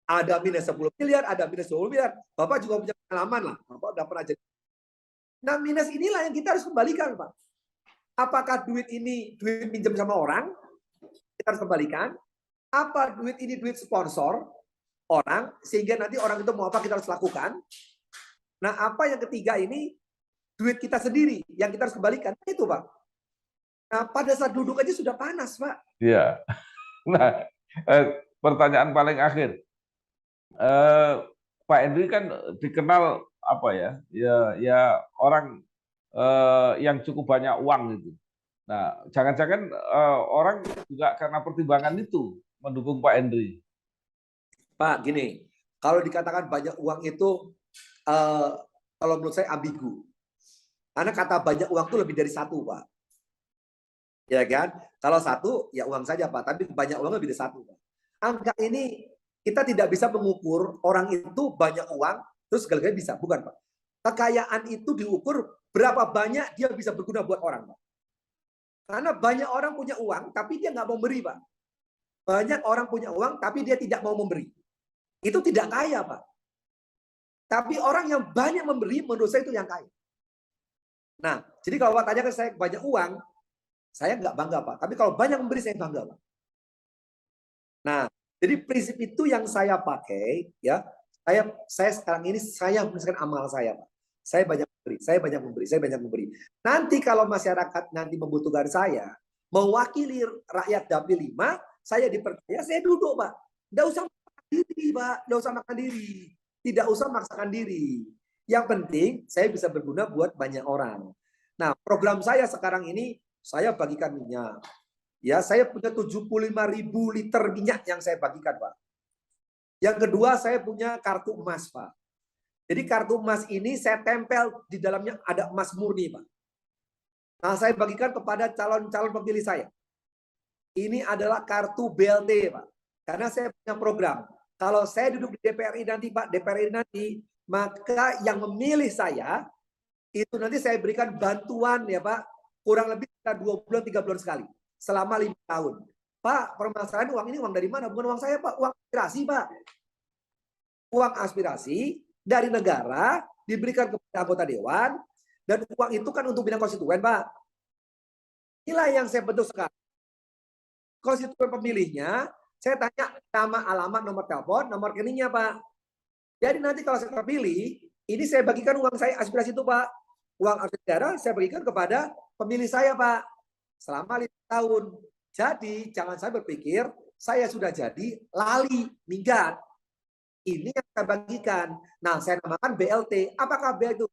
Speaker 1: Ada minus 10 miliar, ada minus 20 miliar. Bapak juga punya pengalaman lah. Bapak udah pernah jadi. Nah, minus inilah yang kita harus kembalikan, Pak. Apakah duit ini duit pinjam sama orang? Kita harus kembalikan. Apa duit ini duit sponsor orang, sehingga nanti orang itu mau apa kita harus lakukan. Nah, apa yang ketiga ini, duit kita sendiri yang kita harus kembalikan. Itu, Pak. Nah, pada saat duduk aja sudah panas, Pak.
Speaker 3: Iya. Nah, pertanyaan paling akhir. Pak Henry kan dikenal apa ya? Ya orang yang cukup banyak uang gitu. Nah, jangan-jangan orang juga karena pertimbangan itu mendukung Pak Henry.
Speaker 1: Pak, gini, kalau dikatakan banyak uang itu, kalau menurut saya ambigu. Karena kata banyak uang itu lebih dari satu, Pak. Ya kan? Kalau satu, ya uang saja, Pak. Tapi banyak uang lebih dari satu, Pak. Angka ini kita tidak bisa mengukur orang itu banyak uang, terus segala-galanya bisa. Bukan, Pak. Kekayaan itu diukur berapa banyak dia bisa berguna buat orang, Pak. Karena banyak orang punya uang, tapi dia nggak mau beri, Pak. Banyak orang punya uang, tapi dia tidak mau memberi. Itu tidak kaya, Pak. Tapi orang yang banyak memberi, menurut saya itu yang kaya. Nah, jadi kalau Pak tanya ke saya banyak uang, saya nggak bangga, Pak. Tapi kalau banyak memberi, saya bangga, Pak. Nah, jadi prinsip itu yang saya pakai, ya. Saya sekarang ini saya menuliskan amal saya, Pak. Saya banyak memberi. saya banyak memberi. Nanti kalau masyarakat nanti membutuhkan saya, mewakili rakyat Dapil 5, saya dipercaya, saya duduk, Pak. Tidak usah maksakan diri, Pak. Tidak usah maksakan diri. Tidak usah maksakan diri. Yang penting, saya bisa berguna buat banyak orang. Nah, program saya sekarang ini, saya bagikan minyak. Ya, saya punya 75.000 liter minyak yang saya bagikan, Pak. Yang kedua, saya punya kartu emas, Pak. Jadi kartu emas ini saya tempel di dalamnya ada emas murni, Pak. Nah, saya bagikan kepada calon-calon pemilih saya. Ini adalah kartu BLT, Pak. Karena saya punya program. Kalau saya duduk di DPRI nanti, Pak, DPRI nanti, maka yang memilih saya, itu nanti saya berikan bantuan ya, Pak, kurang lebih 2 bulan, 3 bulan sekali. Selama 5 tahun. Pak, permasalahan uang ini uang dari mana? Bukan uang saya, Pak. Uang aspirasi, Pak. Uang aspirasi dari negara diberikan kepada anggota dewan, dan uang itu kan untuk bidang konstituen, Pak. Inilah yang saya bentuk sekarang. Konstituen pemilihnya, saya tanya nama, alamat, nomor telepon, nomor rekeningnya, Pak. Jadi nanti kalau saya terpilih, ini saya bagikan uang saya aspirasi itu, Pak. Uang aspirasi negara saya bagikan kepada pemilih saya, Pak. Selama 5 tahun. Jadi jangan saya berpikir saya sudah jadi lali, minggat. Ini yang saya bagikan. Nah, saya namakan BLT. Apakah BLT itu?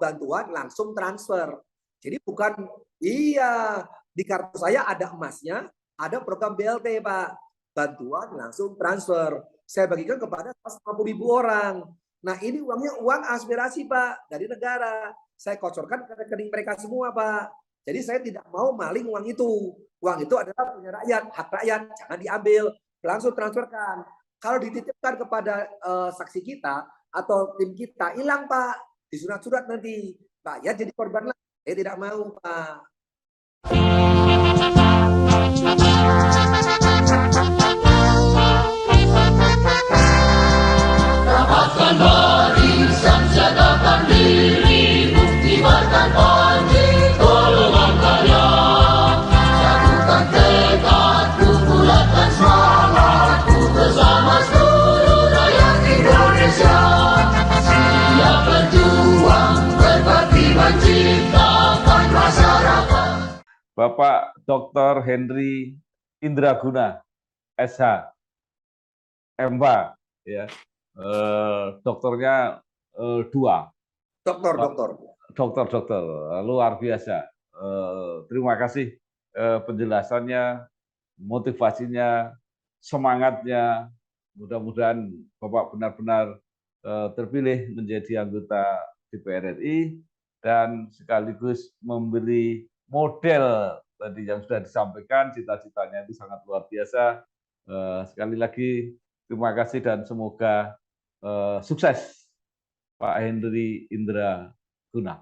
Speaker 1: Bantuan langsung transfer. Jadi bukan, iya, di kartu saya ada emasnya, ada program BLT, Pak. Bantuan langsung transfer. Saya bagikan kepada 150.000 orang. Nah, ini uangnya uang aspirasi, Pak, dari negara. Saya kocorkan ke rekening mereka semua, Pak. Jadi saya tidak mau maling uang itu. Uang itu adalah punya rakyat, hak rakyat, jangan diambil, langsung transferkan. Kalau dititipkan kepada saksi kita atau tim kita, hilang, Pak. Di surat-surat nanti. Pak, ya jadi korban lagi. Saya tidak mau, Pak.
Speaker 2: Rapatkan barisan, siagakan diri, buktikan panji, golongan karya. Satukan tekadku, bulatkan semangatku, bersama seluruh rakyat Indonesia. Siap berjuang, berbakti menciptakan masyarakat.
Speaker 3: Bapak Dr. Henry Indraguna, SH, MPA, ya. Dokternya 2. Dokter, luar biasa. Terima kasih penjelasannya, motivasinya, semangatnya. Mudah-mudahan Bapak benar-benar terpilih menjadi anggota DPR RI dan sekaligus memberi model tadi yang sudah disampaikan, cita-citanya itu sangat luar biasa. Sekali lagi terima kasih dan semoga sukses Pak Henry Indraguna.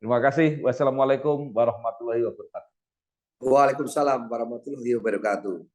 Speaker 3: Terima kasih. Wassalamualaikum warahmatullahi wabarakatuh.
Speaker 1: Waalaikumsalam warahmatullahi wabarakatuh.